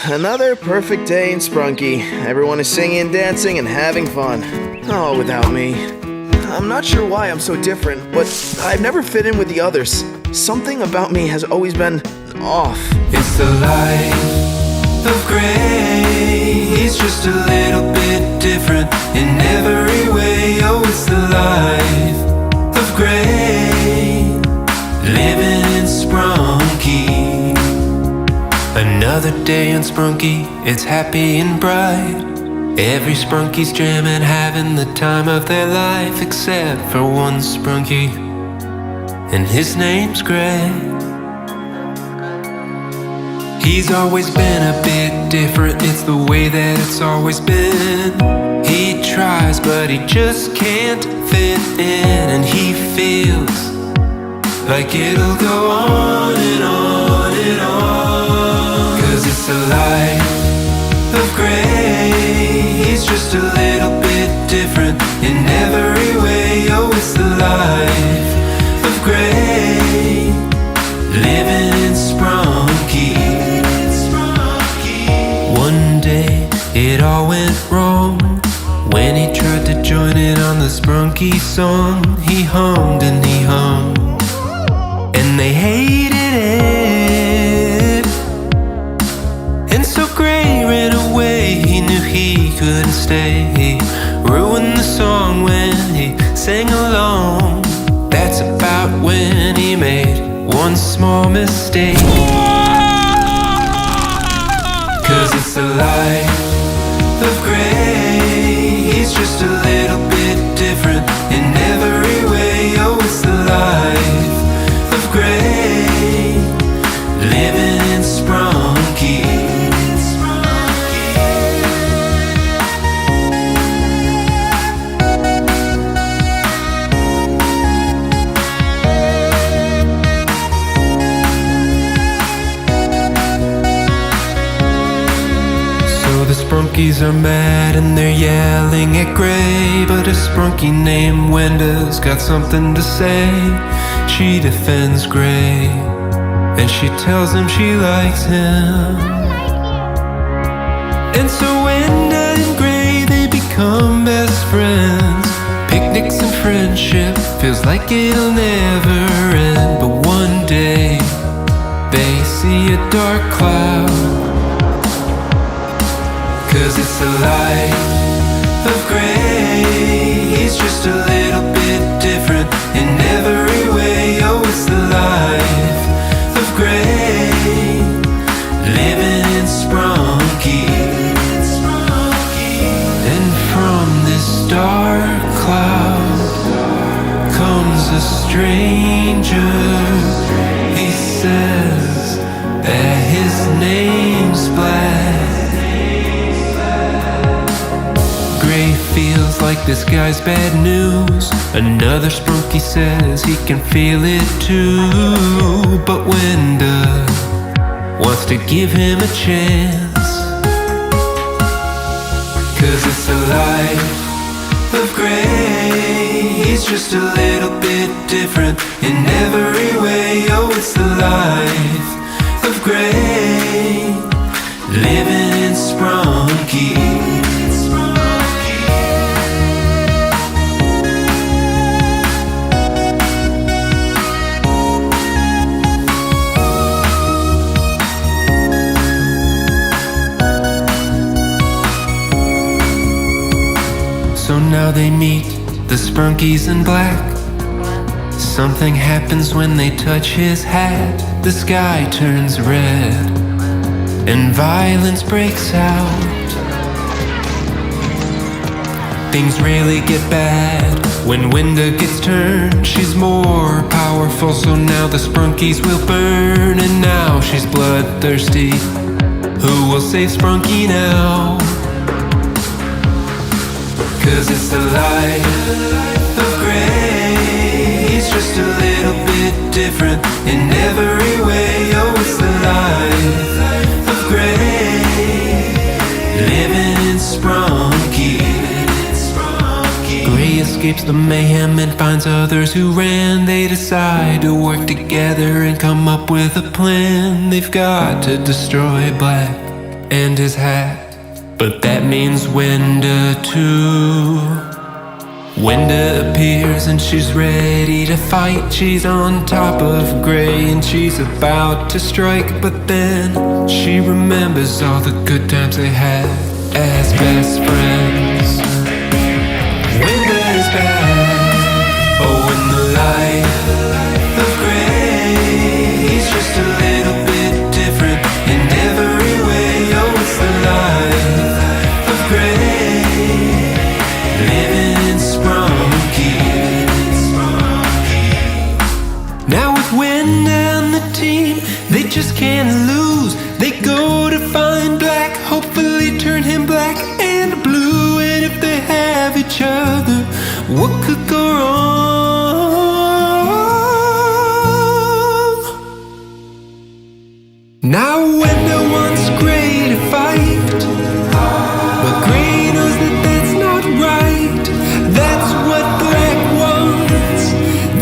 Another perfect day in Sprunky. Everyone is singing, dancing, and having fun. Oh, without me. I'm not sure why I'm so different, but I've never fit in with the others. Something about me has always been off. It's the light of gray. He's just a little bit different in every way. Oh, it's the life of gray, living in Sprunky. Another day in Sprunky, it's happy and bright. Every Sprunky's jamming, having the time of their life, except for one Sprunky, and his name's Gray. He's always been a bit different, it's the way that it's always been. He tries, but he just can't fit in, and he feels like it'll go on and on and on. 'Cause it's the light of gray. He's just a little bit different in every way. Oh, it's the life of gray, living in Sprunky. One day it all went wrong when he tried to join in on the Sprunky song. He hummed and he hummed, and they hated it. And so Gray ran away, he knew he couldn't stay. He ruined the song when he sang along. That's about when he made one small mistake. 'Cause it's the light of gray. He's just a little bit different in every way. Oh, it's the life of gray, living in Sprunky. The Sprunkies are mad and they're yelling at Gray, but a Sprunky named Wenda's got something to say. She defends Gray and she tells him she likes him. And so Wenda and Gray, they become best friends. Picnics and friendship feels like it'll never end. But one day they see a dark cloud. 'Cause it's the light of gray. He's just a little bit different in every way. Oh, it's the life of gray, living in Sprunky. And from this dark cloud comes a stranger. He says that his name's Black. Gray feels like this guy's bad news. Another Sprunky says he can feel it too. But Wenda wants to give him a chance. 'Cause it's the light of gray. He's just a little bit different in every way. Oh, it's the life of gray, living in Sprunky. So now they meet, the Sprunkies in black. Something happens when they touch his hat. The sky turns red and violence breaks out. Things really get bad when Wenda gets turned. She's more powerful, so now the Sprunkies will burn. And now she's bloodthirsty. Who will save Sprunky now? 'Cause it's the light of gray. He's just a little bit different in every way. Oh, it's the light of gray, living in Sprunky. Gray escapes the mayhem and finds others who ran. They decide to work together and come up with a plan. They've got to destroy Black and his hat. But that means Wenda too. Wenda appears and she's ready to fight. She's on top of Gray and she's about to strike. But then she remembers all the good times they had as best friends. Wenda is back. Oh, in the light of Gray, he's just a little bit different in every way. Oh, it's the life of Gray, living in Sprunky. Now with Wenda and the team, they just can't lose. They go to find Black, hopefully turn him black and blue. And if they have each other, what could go wrong? Now Wenda wants Gray to fight, but Gray knows that that's not right. That's what Black wants.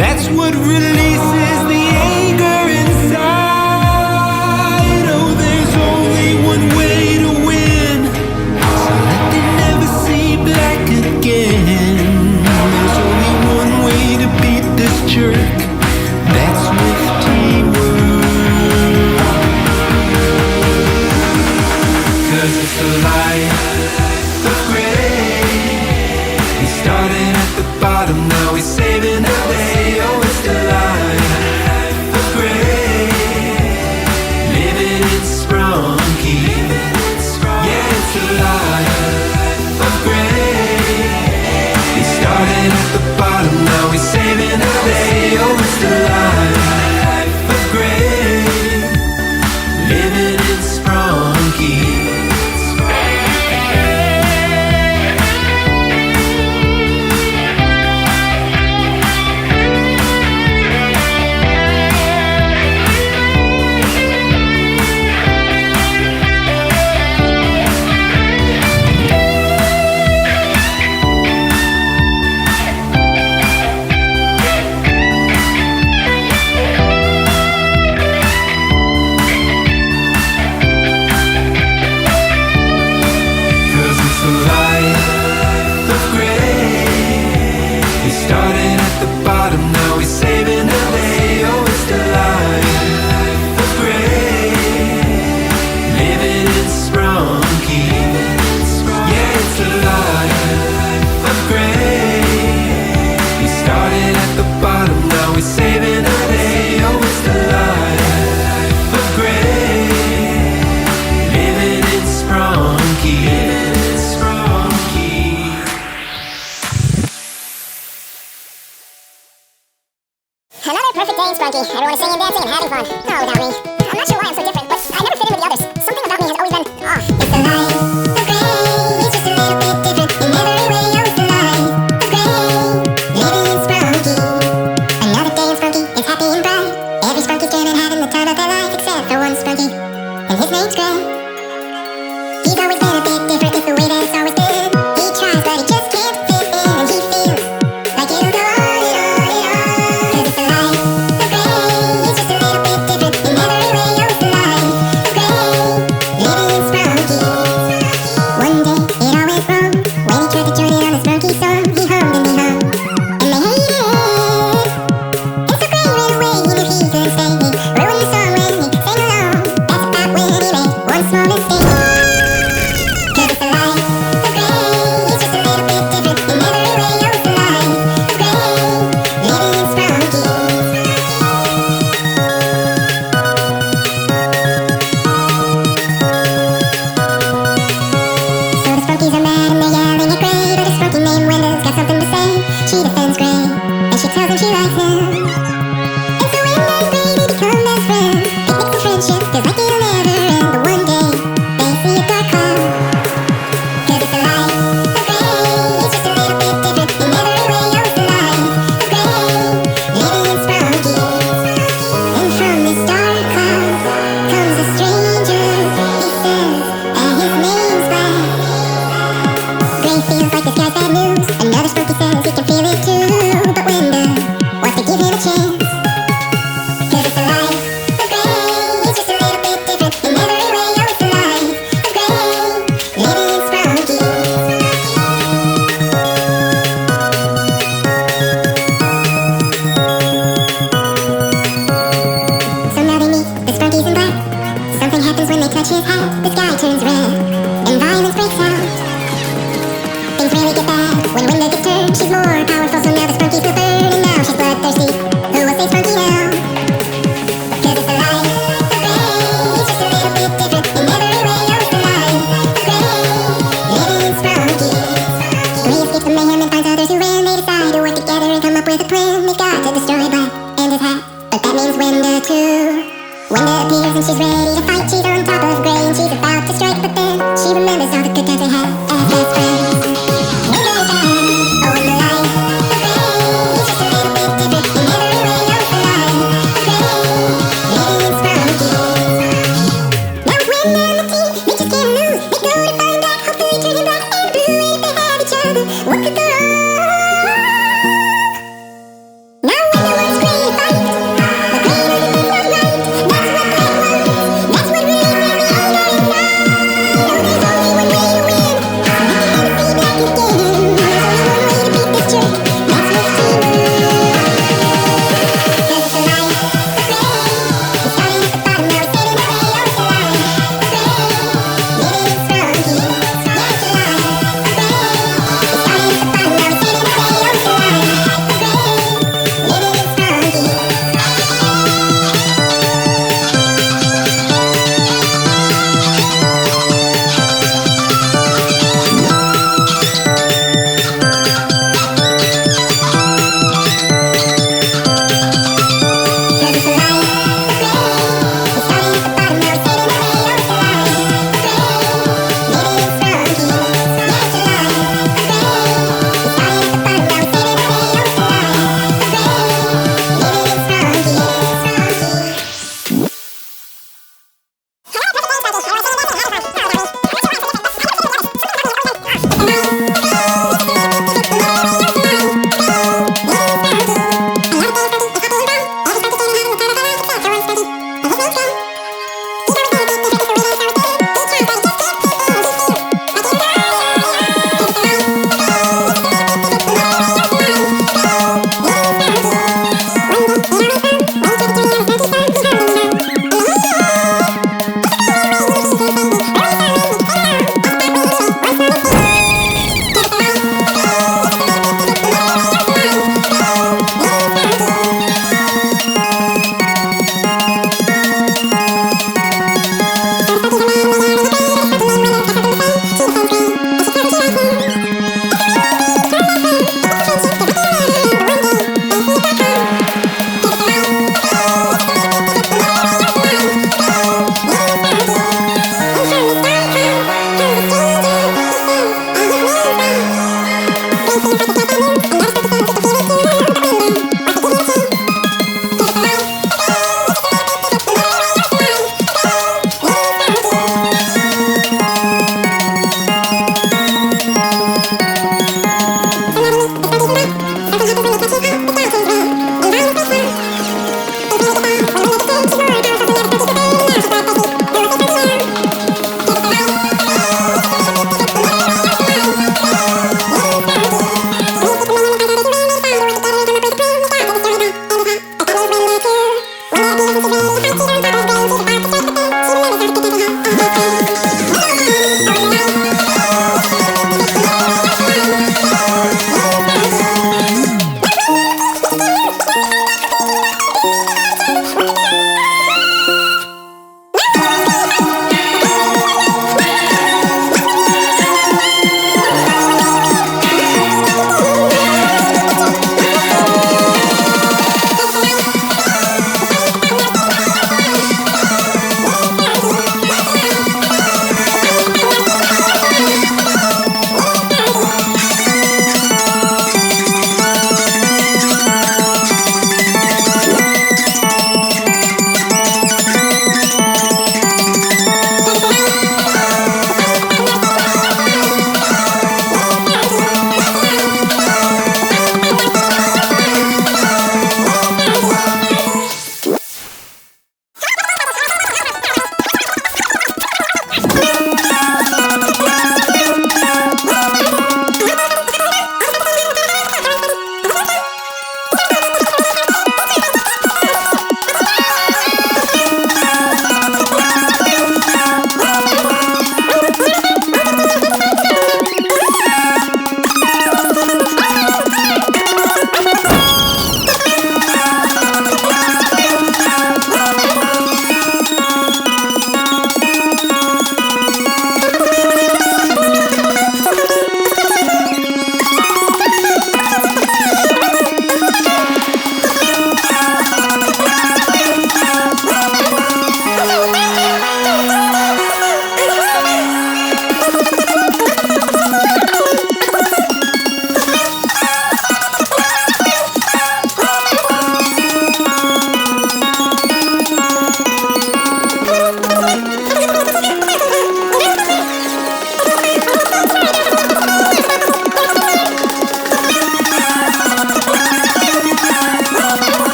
That's what releases the anger inside. Oh, there's only one way to win, so that they never see Black again. There's only one way to beat this jerk. That's with teamwork. 'Cause it's the life of Gray. He started at the bottom, now he's saving the day. Oh, it's the life of Gray, living in Sprunky. Yeah, it's the life of Gray. He started at the bottom, now he's saving the day. Oh, it's the life of Gray, living in Sprunky. his hat, the sky turns